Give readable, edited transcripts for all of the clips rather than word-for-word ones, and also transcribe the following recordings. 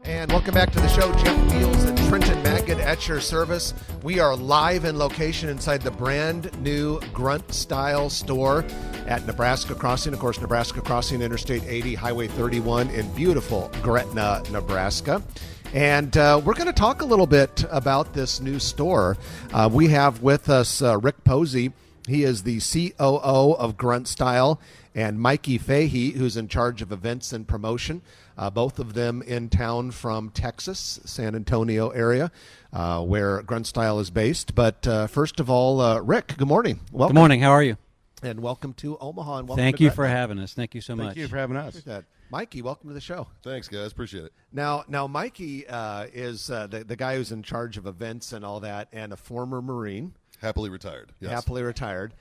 And welcome back to the show. Jeff Beals and Trenton Magid at your service. We are live in location inside the brand new Grunt style store at Nebraska Crossing. Of course, Nebraska Crossing, Interstate 80, Highway 31 in beautiful Gretna, Nebraska. And we're going to talk a little bit about this new store. We have with us Rick Posey. He is the COO of Grunt Style, and Mikey Fahey, who's in charge of events and promotion. Both of them in town from Texas, San Antonio area, where Grunt Style is based. But first of all, Rick, good morning. Welcome. Good morning. How are you? And welcome to Omaha. And welcome Thank to you Gretna. for having us. Thank you so much. Thank you for having us. Mikey, welcome to the show. Thanks, guys. Appreciate it. Now, Mikey is the guy who's in charge of events and all that, and a former Marine. Happily retired. Yes. Happily retired.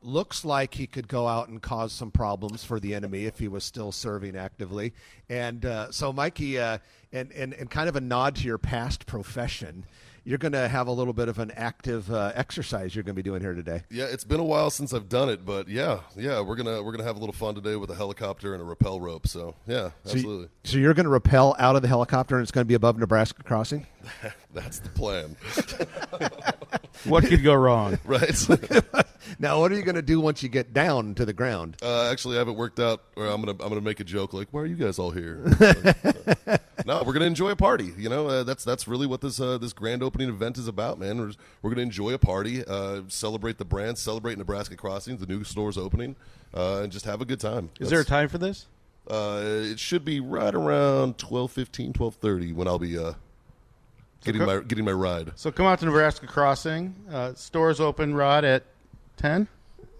Looks like he could go out and cause some problems for the enemy if he was still serving actively. And so, Mikey, and kind of a nod to your past profession, you're going to have a little bit of an active exercise you're going to be doing here today. Yeah, it's been a while since I've done it, but yeah, we're gonna have a little fun today with a helicopter and a rappel rope. So yeah, absolutely. So you're going to rappel out of the helicopter, and it's going to be above Nebraska Crossing. That's the plan. What could go wrong? Right. Now, what are you going to do once you get down to the ground? Actually, I haven't worked out, or I'm gonna make a joke like, "Why are you guys all here?" No, we're gonna enjoy a party. You know, that's really what this grand opening event is about, man. We're gonna enjoy a party, celebrate the brand, celebrate Nebraska Crossings, the new store's opening, and just have a good time. Is there a time for this? It should be right around 12:15, 12:30 when I'll be getting my ride. So come out to Nebraska Crossing. Stores open, Rod, at 10?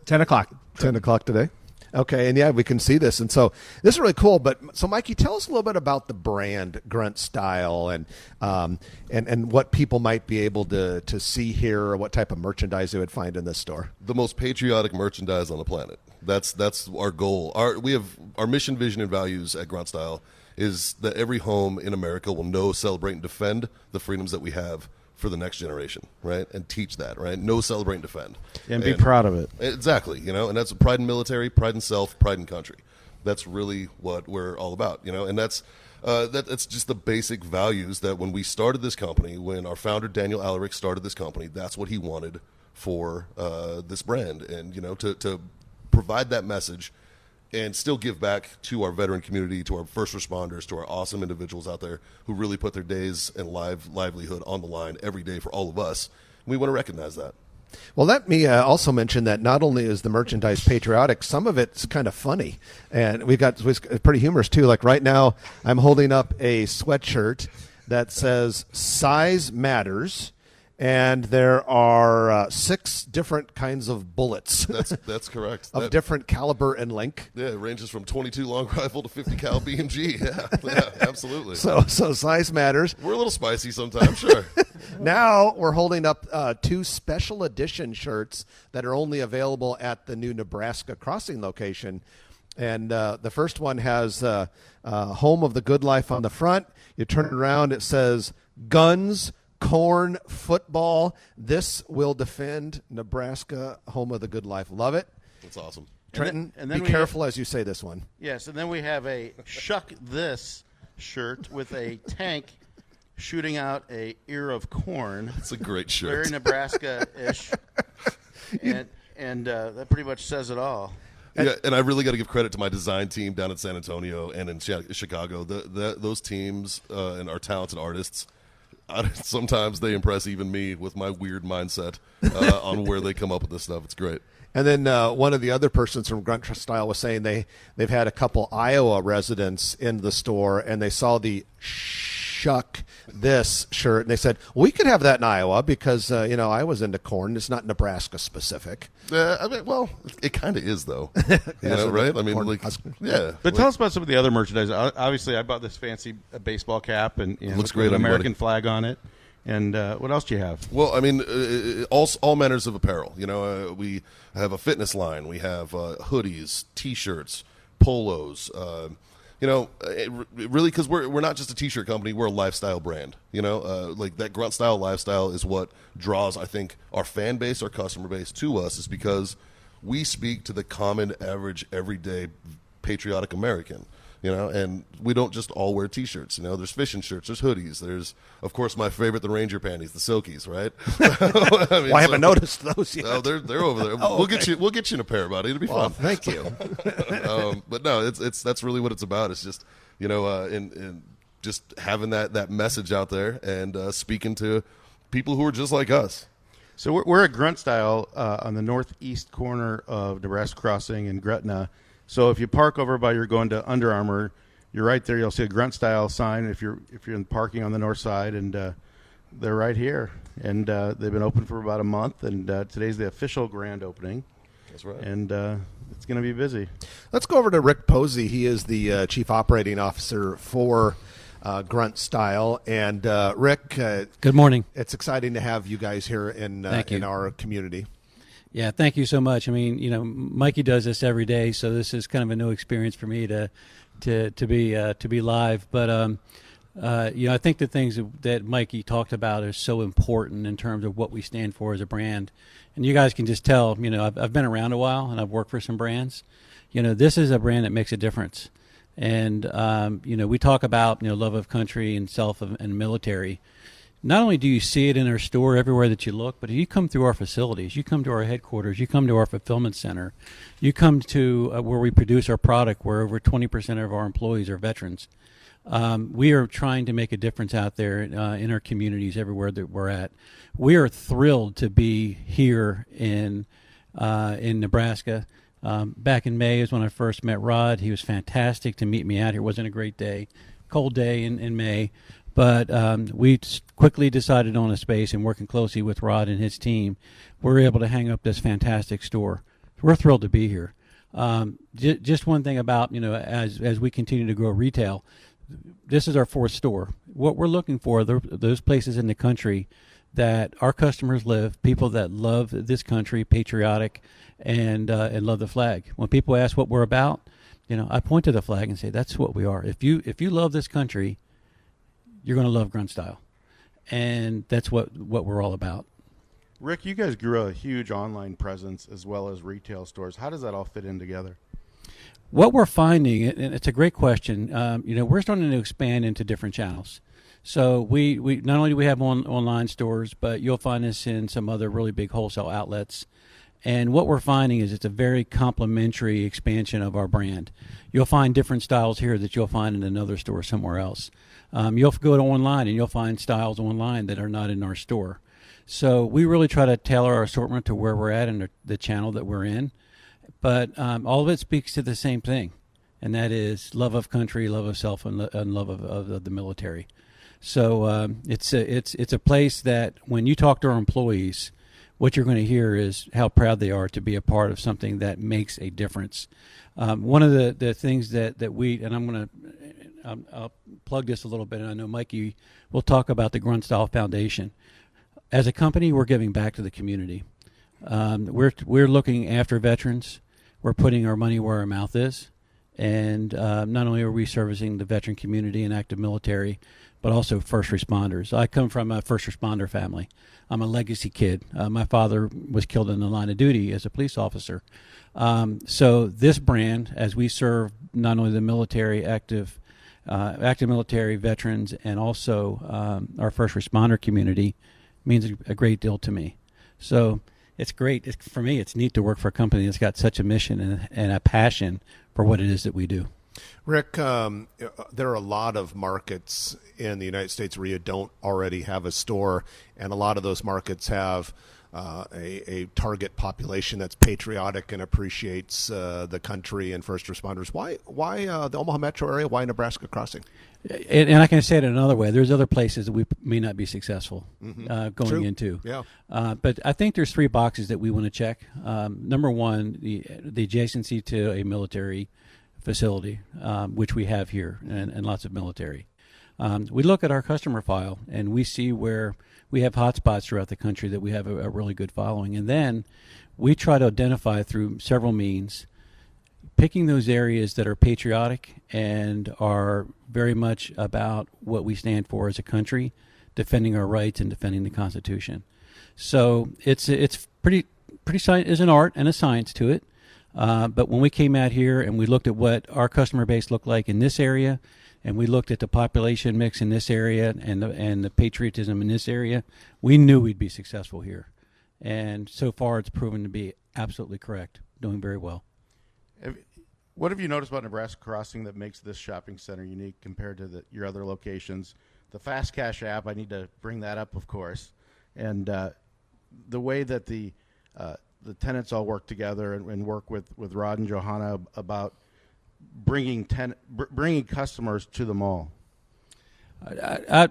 10 o'clock. 10 o'clock today. Okay, and yeah, we can see this. And so this is really cool. But so, Mikey, tell us a little bit about the brand Grunt Style and what people might be able to see here, or what type of merchandise they would find in this store. The most patriotic merchandise on the planet. That's our goal. Our mission, vision, and values at Grunt Style is that every home in America will know, celebrate, and defend the freedoms that we have for the next generation, right? And teach that, right? Know, celebrate, and defend. And be proud of it. Exactly, and that's pride in military, pride in self, pride in country. That's really what we're all about, and that's just the basic values that when we started this company, when our founder, Daniel Alaric, started this company, that's what he wanted for this brand, and, to provide that message and still give back to our veteran community, to our first responders, to our awesome individuals out there who really put their days and livelihood on the line every day for all of us. We want to recognize that. Well, let me also mention that not only is the merchandise patriotic, some of it's kind of funny. And it's pretty humorous, too. Like right now, I'm holding up a sweatshirt that says "Size Matters." And there are 6 different kinds of bullets. That's correct. Of different caliber and length. Yeah, it ranges from 22 long rifle to 50 cal BMG. Yeah, absolutely. So size matters. We're a little spicy sometimes, sure. Now we're holding up 2 special edition shirts that are only available at the new Nebraska Crossing location. And the first one has Home of the Good Life on the front. You turn it around, it says guns, corn, football. This will defend Nebraska, home of the good life. Love it. That's awesome. Trenton, and then be careful as you say this one. Yes, and then we have a Shuck This shirt with a tank shooting out a ear of corn. It's a great shirt. Very Nebraska-ish. and that pretty much says it all. Yeah, and I really got to give credit to my design team down in San Antonio and in Chicago. Those teams and our talented artists, sometimes they impress even me with my weird mindset on where they come up with this stuff. It's great. And then one of the other persons from Grunt Style was saying they've had a couple Iowa residents in the store, and they saw the Shuck This shirt, and they said, we could have that in Iowa because, Iowa's into corn. It's not Nebraska specific. It kind of is, though. Right? I mean, yeah. But tell us about some of the other merchandise. Obviously, I bought this fancy baseball cap and looks great with on an you, American buddy. flag on it. And what else do you have? Well, I mean, all manners of apparel. We have a fitness line. We have hoodies, T-shirts, polos. Really, because we're not just a T-shirt company. We're a lifestyle brand. Like that Grunt Style lifestyle is what draws, I think, our fan base, our customer base to us, is because we speak to the common, average, everyday, patriotic American. and we don't just all wear T-shirts. There's fishing shirts, there's hoodies, there's, of course, my favorite, the Ranger panties, the Silkies, right? I haven't noticed those yet. Oh, they're over there. Oh, We'll get you in a pair, buddy. It'll be fun. Thank you. But no, that's really what it's about. It's just in just having that message out there and speaking to people who are just like us. So we're at Grunt Style on the northeast corner of Nebraska Crossing in Gretna. So if you park over by you're going to Under Armour, you're right there. You'll see a Grunt Style sign if you're in parking on the north side, and they're right here. And they've been open for about a month, and today's the official grand opening. That's right. And it's going to be busy. Let's go over to Rick Posey. He is the Chief Operating Officer for Grunt Style. And Rick, good morning. It's exciting to have you guys here in our community. Yeah, thank you so much. I mean, Mikey does this every day, so this is kind of a new experience for me to be live. But I think the things that Mikey talked about are so important in terms of what we stand for as a brand. And you guys can just tell. I've been around a while and I've worked for some brands. This is a brand that makes a difference. And we talk about love of country and self and military. Not only do you see it in our store everywhere that you look, but if you come through our facilities, you come to our headquarters, you come to our fulfillment center, you come to where we produce our product, where over 20% of our employees are veterans. We are trying to make a difference out there in our communities everywhere that we're at. We are thrilled to be here in Nebraska. Back in May is when I first met Rod. He was fantastic to meet me out here. It wasn't a great day, cold day in May. But we quickly decided on a space, and working closely with Rod and his team, we were able to hang up this fantastic store. We're thrilled to be here. Just one thing about, as we continue to grow retail, this is our fourth store. What we're looking for, those places in the country that our customers live, people that love this country, patriotic, and love the flag. When people ask what we're about, I point to the flag and say, that's what we are. If you love this country, you're going to love Grunt Style. And that's what we're all about. Rick, you guys grew a huge online presence as well as retail stores. How does that all fit in together? What we're finding, and it's a great question, we're starting to expand into different channels. So we not only do we have online stores, but you'll find us in some other really big wholesale outlets. And what we're finding is it's a very complementary expansion of our brand. You'll find different styles here that you'll find in another store somewhere else. You'll go to online and you'll find styles online that are not in our store. So we really try to tailor our assortment to where we're at and the channel that we're in. But all of it speaks to the same thing, and that is love of country, love of self, and love of the military. So it's a place that when you talk to our employees, what you're going to hear is how proud they are to be a part of something that makes a difference. One of the things that we, and I'll plug this a little bit, and I know Mikey will talk about the Grunt Style Foundation. As a company, we're giving back to the community. We're looking after veterans. We're putting our money where our mouth is. And not only are we servicing the veteran community and active military, but also first responders. I come from a first responder family. I'm a legacy kid. My father was killed in the line of duty as a police officer. So this brand, as we serve not only the military, active military veterans, and also our first responder community, means a great deal to me. So it's great. For me, it's neat to work for a company that's got such a mission and a passion for what it is that we do. Rick, there are a lot of markets in the United States where you don't already have a store, and a lot of those markets have a target population that's patriotic and appreciates the country and first responders. Why the Omaha metro area? Why Nebraska Crossing? And I can say it another way. There's other places that we may not be successful going True. into. Yeah. But I think there's three boxes that we want to check. Number one, the adjacency to a military facility, which we have here, and lots of military. We look at our customer file, and we see where we have hotspots throughout the country that we have a really good following. And then we try to identify through several means, picking those areas that are patriotic and are very much about what we stand for as a country, defending our rights and defending the Constitution. So it's pretty. There's an art and a science to it. But when we came out here and we looked at what our customer base looked like in this area, and we looked at the population mix in this area and the patriotism in this area, we knew we'd be successful here. And so far, it's proven to be absolutely correct. Doing very well. What have you noticed about Nebraska Crossing that makes this shopping center unique compared to your other locations? The Fast Cash app, I need to bring that up, of course, and the way that the tenants all work together and work with Rod and Johanna about bringing customers to the mall.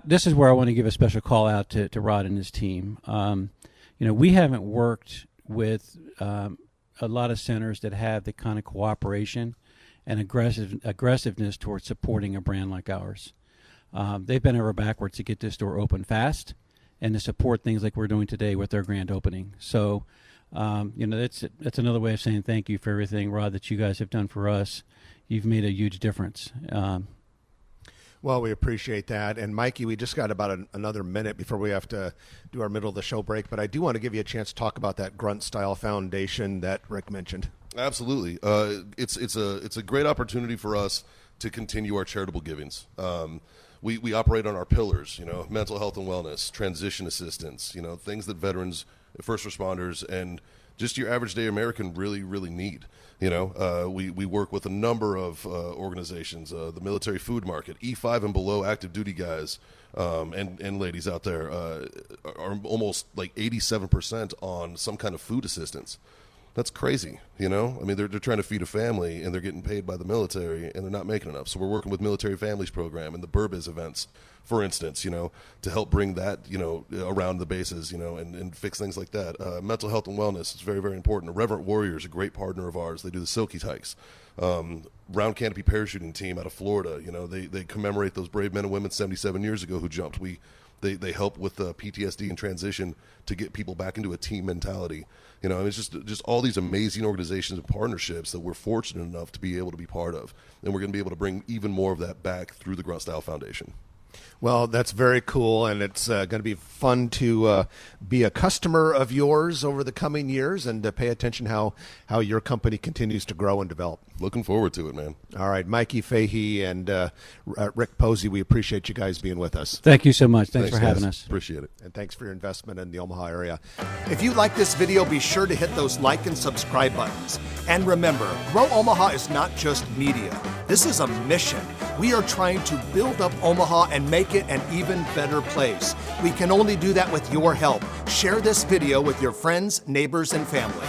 This is where I want to give a special call out to Rod and his team. We haven't worked with a lot of centers that have the kind of cooperation and aggressiveness towards supporting a brand like ours. They've been over backwards to get this store open fast and to support things like we're doing today with their grand opening. So, that's another way of saying thank you for everything, Rod, that you guys have done for us. You've made a huge difference. Well, we appreciate that. And Mikey, we just got about another minute before we have to do our middle of the show break. But I do want to give you a chance to talk about that Grunt Style Foundation that Rick mentioned. Absolutely. It's a great opportunity for us to continue our charitable givings. We operate on our pillars, mental health and wellness, transition assistance, things that veterans, first responders, and just your average day American really, really need. We work with a number of organizations, the military food market, E5 and below active duty guys and ladies out there are almost like 87% on some kind of food assistance. That's crazy, I mean, they're trying to feed a family and they're getting paid by the military and they're not making enough. So we're working with Military Families Program and the Burbiz events, for instance, to help bring that, around the bases, and fix things like that. Mental health and wellness is very, very important. Irreverent Warriors, a great partner of ours. They do the Silky hikes. Round Canopy parachuting team out of Florida, they commemorate those brave men and women 77 years ago who jumped. They help with PTSD and transition to get people back into a team mentality. It's just all these amazing organizations and partnerships that we're fortunate enough to be able to be part of. And we're going to be able to bring even more of that back through the Grunt Style Foundation. Well, that's very cool, and it's going to be fun to be a customer of yours over the coming years and to pay attention how your company continues to grow and develop. Looking forward to it, man. All right, Mikey Fahey and Rick Posey, we appreciate you guys being with us. Thank you so much. Thanks for having us. Appreciate it. And thanks for your investment in the Omaha area. If you like this video, be sure to hit those like and subscribe buttons. And remember, Grow Omaha is not just media. This is a mission. We are trying to build up Omaha and make it an even better place. We can only do that with your help. Share this video with your friends, neighbors, and family.